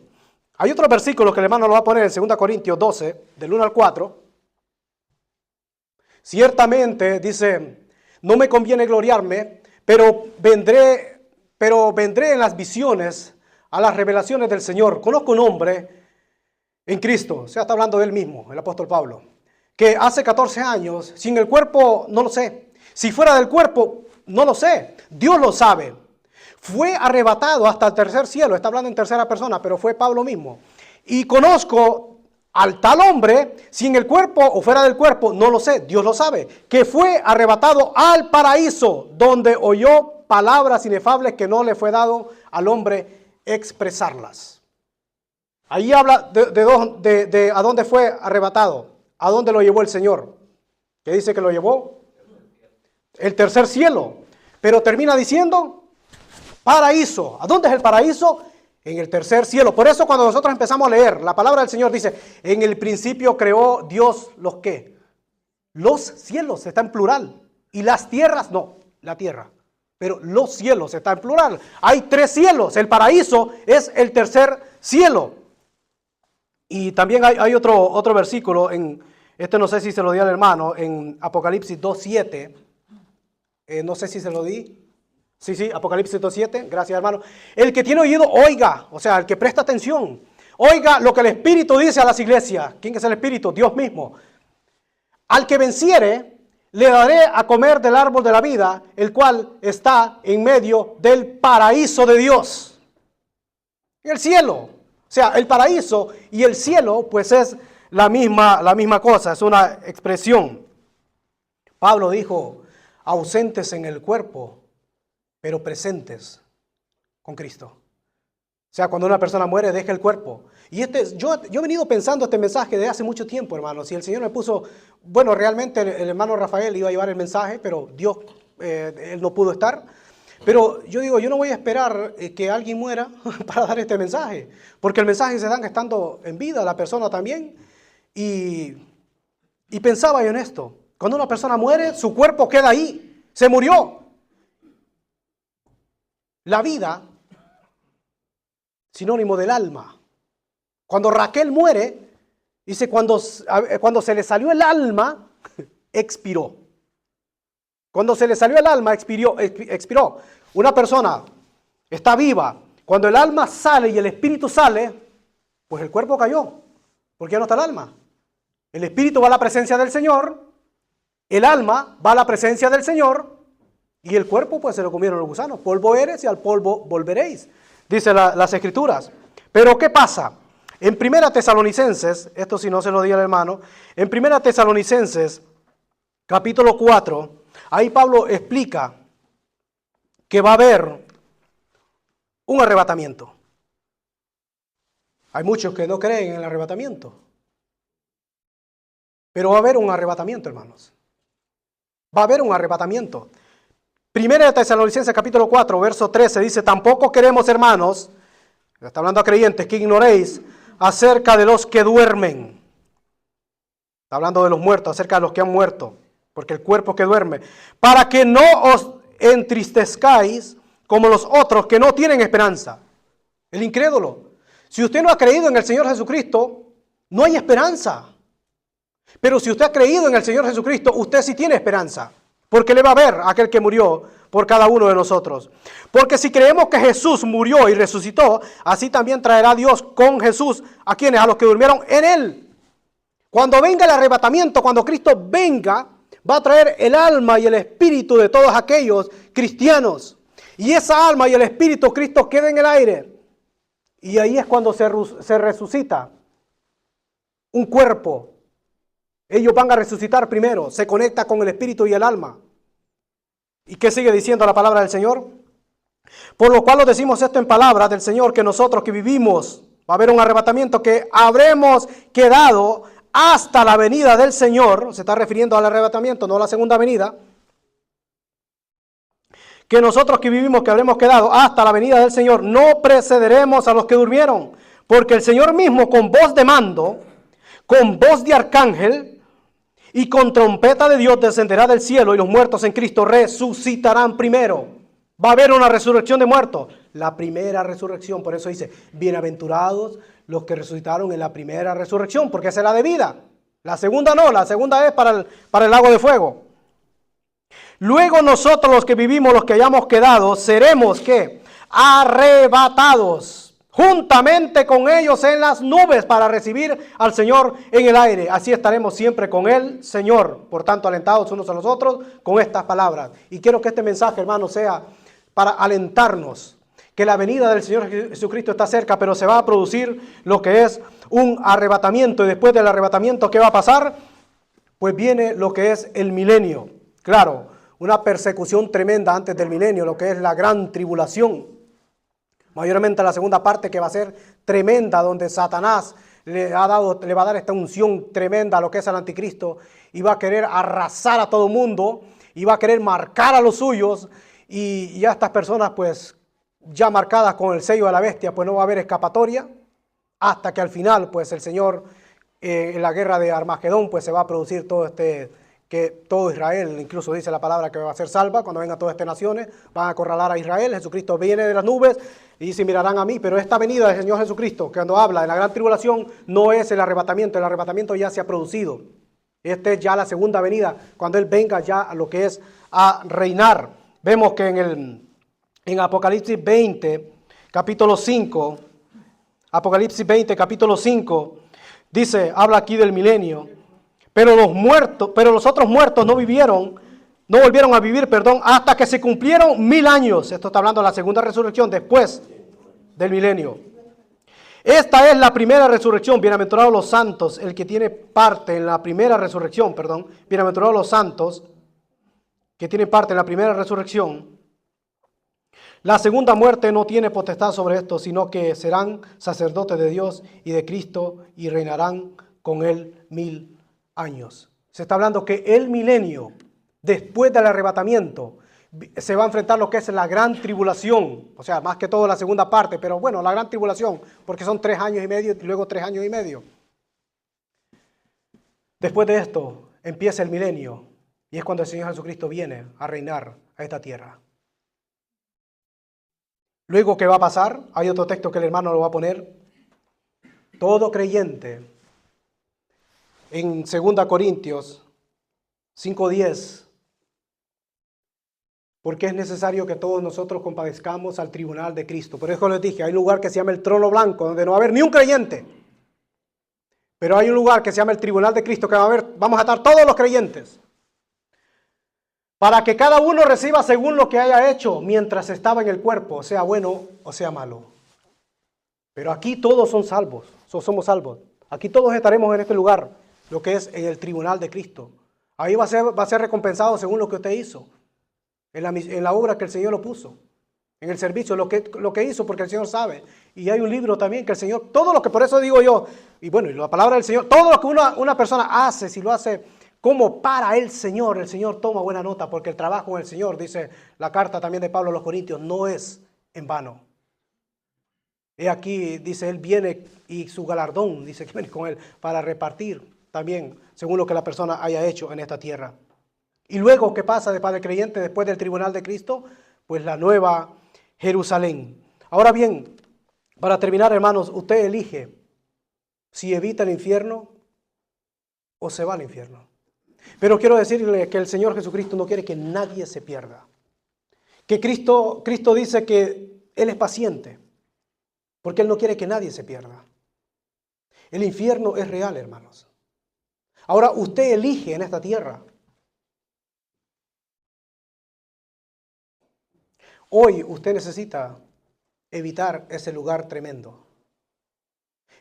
Hay otro versículo que el hermano lo va a poner en 2 Corintios 12, del 1 al 4. Ciertamente, dice: no me conviene gloriarme, pero vendré en las visiones a las revelaciones del Señor. Conozco un hombre en Cristo, o sea, está hablando de él mismo, el apóstol Pablo, que hace 14 años, sin el cuerpo, no lo sé. Si fuera del cuerpo, no lo sé. Dios lo sabe. Fue arrebatado hasta el tercer cielo. Está hablando en tercera persona, pero fue Pablo mismo. Y conozco al tal hombre, sin el cuerpo o fuera del cuerpo, no lo sé. Dios lo sabe. Que fue arrebatado al paraíso, donde oyó palabras inefables que no le fue dado al hombre expresarlas. Ahí habla de a dónde fue arrebatado. ¿A dónde lo llevó el Señor? ¿Qué dice que lo llevó? El tercer cielo. Pero termina diciendo paraíso. ¿A dónde es el paraíso? En el tercer cielo. Por eso cuando nosotros empezamos a leer, la palabra del Señor dice: en el principio creó Dios los ¿qué? Los cielos, está en plural. Y las tierras, no, la tierra. Pero los cielos está en plural. Hay 3 cielos. El paraíso es el tercer cielo. Y también hay otro versículo, no sé si se lo di al hermano, en Apocalipsis 2:7. No sé si se lo di. Sí, Apocalipsis 2:7. Gracias, hermano. El que tiene oído, oiga. O sea, el que presta atención. Oiga lo que el Espíritu dice a las iglesias. ¿Quién es el Espíritu? Dios mismo. Al que venciere, le daré a comer del árbol de la vida, el cual está en medio del paraíso de Dios. En el cielo. O sea, el paraíso y el cielo, pues es la misma cosa, es una expresión. Pablo dijo: ausentes en el cuerpo, pero presentes con Cristo. sea, cuando una persona muere, deja el cuerpo. Y yo he venido pensando este mensaje desde hace mucho tiempo, hermanos. Y el Señor me puso, bueno, realmente el hermano Rafael iba a llevar el mensaje, pero Dios, él no pudo estar. Pero yo digo, yo no voy a esperar que alguien muera para dar este mensaje. Porque el mensaje se da estando en vida, la persona también. Y pensaba yo en esto. Cuando una persona muere, su cuerpo queda ahí. Se murió. La vida, sinónimo del alma. Cuando Raquel muere, dice, cuando se le salió el alma, expiró. Cuando se le salió el alma, expiró. Una persona está viva. Cuando el alma sale y el espíritu sale, pues el cuerpo cayó, porque ya no está el alma. El espíritu va a la presencia del Señor, el alma va a la presencia del Señor, y el cuerpo pues se lo comieron los gusanos. Polvo eres y al polvo volveréis, dice las Escrituras. Pero ¿qué pasa? En 1 Tesalonicenses, esto si no se lo di al hermano, en 1 Tesalonicenses, capítulo 4, ahí Pablo explica que va a haber un arrebatamiento. Hay muchos que no creen en el arrebatamiento, pero va a haber un arrebatamiento, hermanos. Va a haber un arrebatamiento. 1 Tesalonicenses capítulo 4, verso 13 dice, tampoco queremos, hermanos, está hablando a creyentes, que ignoréis acerca de los que duermen. Está hablando de los muertos, acerca de los que han muerto, porque el cuerpo que duerme, para que no os entristezcáis como los otros que no tienen esperanza. El incrédulo. Si usted no ha creído en el Señor Jesucristo, no hay esperanza. Pero si usted ha creído en el Señor Jesucristo, usted sí tiene esperanza. Porque le va a ver a aquel que murió por cada uno de nosotros. Porque si creemos que Jesús murió y resucitó, así también traerá Dios con Jesús a quienes, a los que durmieron en Él. Cuando venga el arrebatamiento, cuando Cristo venga, va a traer el alma y el espíritu de todos aquellos cristianos. Y esa alma y el espíritu Cristo queda en el aire. Y ahí es cuando se resucita un cuerpo. Ellos van a resucitar primero, se conecta con el espíritu y el alma. ¿Y qué sigue diciendo la palabra del Señor? Por lo cual os decimos esto en palabras del Señor, que nosotros que vivimos, va a haber un arrebatamiento, que habremos quedado hasta la venida del Señor, se está refiriendo al arrebatamiento, no a la segunda venida, que nosotros que vivimos, que habremos quedado hasta la venida del Señor, no precederemos a los que durmieron, porque el Señor mismo con voz de mando, con voz de arcángel y con trompeta de Dios descenderá del cielo, y los muertos en Cristo resucitarán primero. Va a haber una resurrección de muertos, la primera resurrección. Por eso dice, bienaventurados los que resucitaron en la primera resurrección, porque esa es la de vida. La segunda no, la segunda es para el lago de fuego. Luego nosotros los que vivimos, los que hayamos quedado, seremos ¿qué? Arrebatados juntamente con ellos en las nubes para recibir al Señor en el aire. Así estaremos siempre con el Señor. Por tanto, alentados unos a los otros con estas palabras. Y quiero que este mensaje, hermano, sea para alentarnos que la venida del Señor Jesucristo está cerca, pero se va a producir lo que es un arrebatamiento. Y después del arrebatamiento, ¿qué va a pasar? Pues viene lo que es el milenio. Claro, una persecución tremenda antes del milenio, lo que es la gran tribulación. Mayormente la segunda parte, que va a ser tremenda, donde Satanás le va a dar esta unción tremenda a lo que es el anticristo, y va a querer arrasar a todo mundo, y va a querer marcar a los suyos, y ya estas personas pues ya marcadas con el sello de la bestia, pues no va a haber escapatoria, hasta que al final pues el Señor en la guerra de Armagedón pues se va a producir que todo Israel, incluso dice la palabra que va a ser salva, cuando vengan todas estas naciones, van a acorralar a Israel. Jesucristo viene de las nubes y dice, mirarán a mí, pero esta venida del Señor Jesucristo, que cuando habla de la gran tribulación, no es el arrebatamiento ya se ha producido. Esta es ya la segunda venida, cuando Él venga ya a lo que es a reinar. Vemos que en Apocalipsis 20, capítulo 5, Apocalipsis 20, capítulo 5, dice, habla aquí del milenio. Pero los otros muertos no volvieron a vivir, hasta que se cumplieron 1000 años. Esto está hablando de la segunda resurrección después del milenio. Esta es la primera resurrección. Bienaventurados los santos, el que tiene parte en la primera resurrección, Bienaventurados los santos, que tienen parte en la primera resurrección. La segunda muerte no tiene potestad sobre esto, sino que serán sacerdotes de Dios y de Cristo y reinarán con él 1000 años. Se está hablando que el milenio, después del arrebatamiento, se va a enfrentar lo que es la gran tribulación, o sea, más que todo la segunda parte, pero bueno, la gran tribulación, porque son 3 años y medio y luego 3 años y medio. Después de esto empieza el milenio y es cuando el Señor Jesucristo viene a reinar a esta tierra. Luego, ¿qué va a pasar? Hay otro texto que el hermano lo va a poner. Todo creyente, en 2 Corintios 5:10, porque es necesario que todos nosotros compadezcamos al tribunal de Cristo. Por eso les dije, hay un lugar que se llama el trono blanco, donde no va a haber ni un creyente. Pero hay un lugar que se llama el tribunal de Cristo, que vamos a estar todos los creyentes. Para que cada uno reciba según lo que haya hecho mientras estaba en el cuerpo, sea bueno o sea malo. Pero aquí todos son salvos, somos salvos. Aquí todos estaremos en este lugar, lo que es en el tribunal de Cristo. Ahí va a ser recompensado según lo que usted hizo, en la obra que el Señor lo puso, en el servicio, lo que hizo, porque el Señor sabe. Y hay un libro también que el Señor, todo lo que, por eso digo yo, y bueno, y la palabra del Señor, todo lo que una persona hace, si lo hace como para el Señor toma buena nota, porque el trabajo en el Señor, dice la carta también de Pablo a los Corintios, no es en vano. He aquí, dice, Él viene y su galardón, dice que viene con Él para repartir también, según lo que la persona haya hecho en esta tierra. Y luego, ¿qué pasa después del creyente, después del tribunal de Cristo? Pues la nueva Jerusalén. Ahora bien, para terminar, hermanos, usted elige si evita el infierno o se va al infierno. Pero quiero decirle que el Señor Jesucristo no quiere que nadie se pierda. Que Cristo dice que Él es paciente, porque Él no quiere que nadie se pierda. El infierno es real, hermanos. Ahora usted elige en esta tierra. Hoy usted necesita evitar ese lugar tremendo.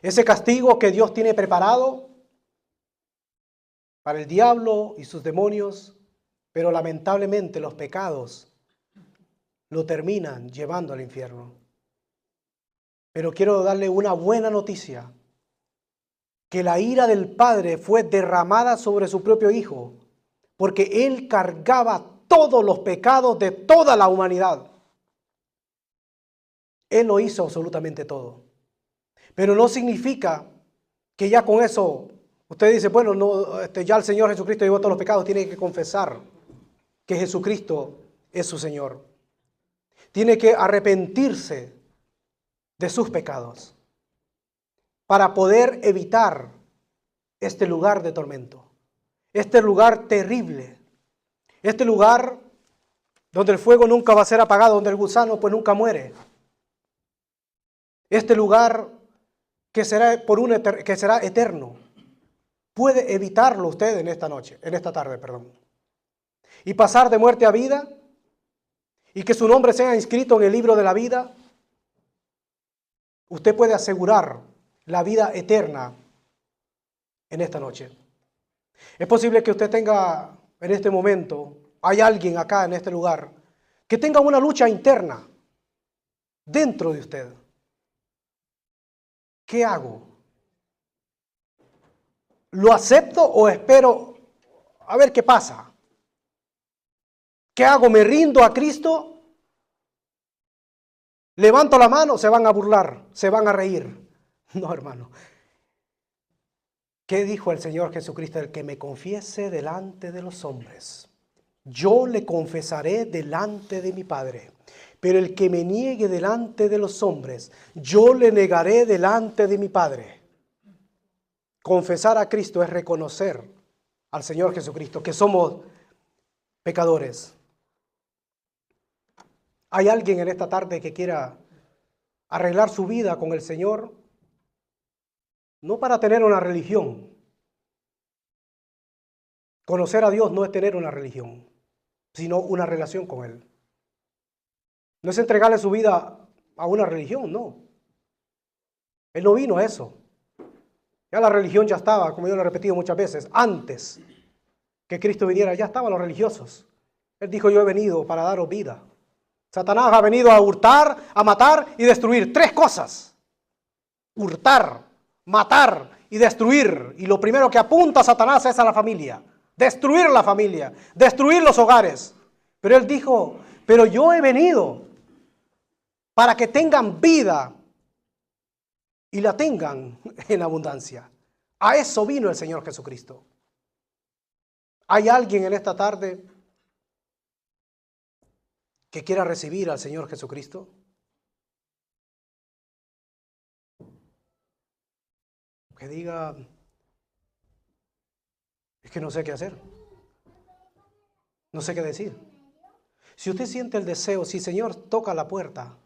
Ese castigo que Dios tiene preparado para el diablo y sus demonios, pero lamentablemente los pecados lo terminan llevando al infierno. Pero quiero darle una buena noticia, que la ira del Padre fue derramada sobre su propio Hijo, porque Él cargaba todos los pecados de toda la humanidad. Él lo hizo absolutamente todo. Pero no significa que ya con eso usted dice, bueno, no, ya el Señor Jesucristo llevó todos los pecados, tiene que confesar que Jesucristo es su Señor. Tiene que arrepentirse de sus pecados para poder evitar este lugar de tormento, este lugar terrible, este lugar donde el fuego nunca va a ser apagado, donde el gusano pues nunca muere. Este lugar que será eterno. Puede evitarlo usted en esta tarde, y pasar de muerte a vida, y que su nombre sea inscrito en el libro de la vida. Usted puede asegurar la vida eterna en esta noche. Es posible que usted tenga en este momento, hay alguien acá en este lugar, que tenga una lucha interna dentro de usted. ¿Qué hago? ¿Lo acepto o espero a ver qué pasa? ¿Qué hago? ¿Me rindo a Cristo? ¿Levanto la mano? Se van a burlar, se van a reír. No, hermano. ¿Qué dijo el Señor Jesucristo? El que me confiese delante de los hombres, yo le confesaré delante de mi Padre. Pero el que me niegue delante de los hombres, yo le negaré delante de mi Padre. Confesar a Cristo es reconocer al Señor Jesucristo, que somos pecadores. ¿Hay alguien en esta tarde que quiera arreglar su vida con el Señor? No para tener una religión. Conocer a Dios no es tener una religión, sino una relación con Él. No es entregarle su vida a una religión, no. Él no vino a eso. Ya la religión ya estaba, como yo lo he repetido muchas veces, antes que Cristo viniera, ya estaban los religiosos. Él dijo, yo he venido para daros vida Satanás ha venido a hurtar, a matar y destruir. 3 cosas. Hurtar, matar y destruir. Y lo primero que apunta Satanás es a la familia. Destruir la familia, destruir los hogares. Pero él dijo, pero yo he venido para que tengan vida y la tengan en abundancia. A eso vino el Señor Jesucristo. ¿Hay alguien en esta tarde que quiera recibir al Señor Jesucristo? Que diga, es que no sé qué hacer. No sé qué decir. Si usted siente el deseo, si el Señor toca la puerta,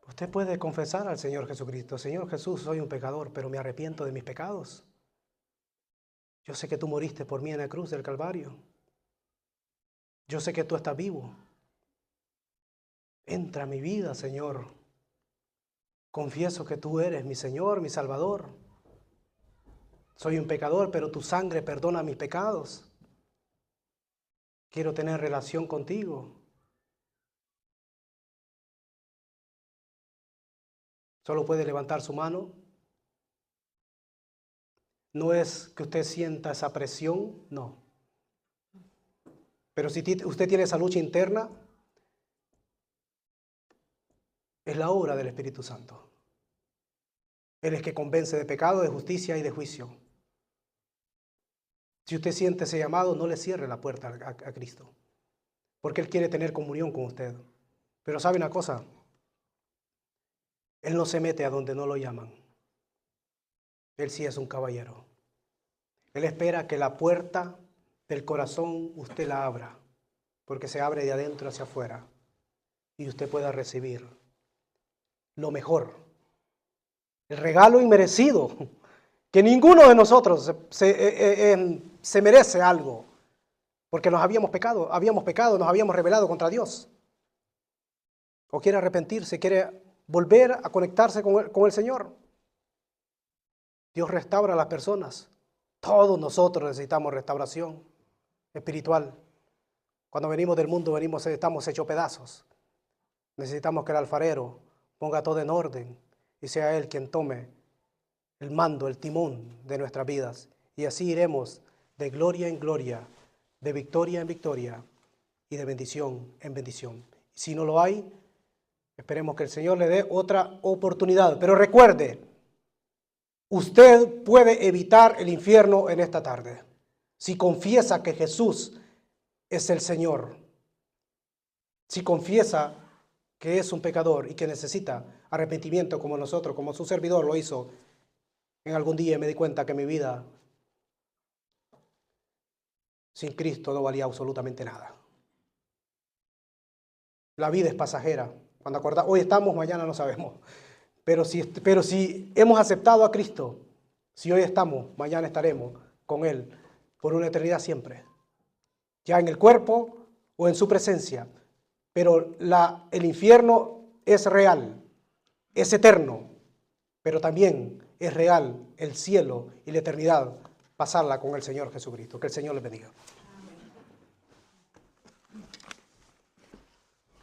usted puede confesar al Señor Jesucristo. Señor Jesús, soy un pecador, pero me arrepiento de mis pecados. Yo sé que tú moriste por mí en la cruz del Calvario. Yo sé que tú estás vivo. Entra a mi vida, Señor. Confieso que tú eres mi Señor, mi Salvador. Soy un pecador, pero tu sangre perdona mis pecados. Quiero tener relación contigo. Solo puede levantar su mano. No es que usted sienta esa presión, no. Pero si usted tiene esa lucha interna, es la obra del Espíritu Santo. Él es que convence de pecado, de justicia y de juicio. Si usted siente ese llamado, no le cierre la puerta a Cristo, porque Él quiere tener comunión con usted. Pero ¿sabe una cosa? Él no se mete a donde no lo llaman. Él sí es un caballero. Él espera que la puerta del corazón usted la abra, porque se abre de adentro hacia afuera y usted pueda recibir lo mejor, el regalo inmerecido, que ninguno de nosotros se merece algo, porque nos habíamos pecado, nos habíamos rebelado contra Dios. O quiere arrepentirse, quiere volver a conectarse con el Señor. Dios restaura a las personas. Todos nosotros necesitamos restauración espiritual. Cuando venimos del mundo, estamos hechos pedazos. Necesitamos que el alfarero ponga todo en orden y sea Él quien tome el mando, el timón de nuestras vidas. Y así iremos de gloria en gloria, de victoria en victoria y de bendición en bendición. Si no lo hay, esperemos que el Señor le dé otra oportunidad. Pero recuerde, usted puede evitar el infierno en esta tarde si confiesa que Jesús es el Señor. Si confiesa que es un pecador y que necesita arrepentimiento como nosotros, como su servidor lo hizo en algún día, y me di cuenta que mi vida sin Cristo no valía absolutamente nada. La vida es pasajera. Cuando acordamos, hoy estamos, mañana no sabemos. Pero si hemos aceptado a Cristo, si hoy estamos, mañana estaremos con Él por una eternidad siempre. Ya en el cuerpo o en su presencia. Pero el infierno es real, es eterno, pero también es real el cielo y la eternidad, pasarla con el Señor Jesucristo. Que el Señor les bendiga.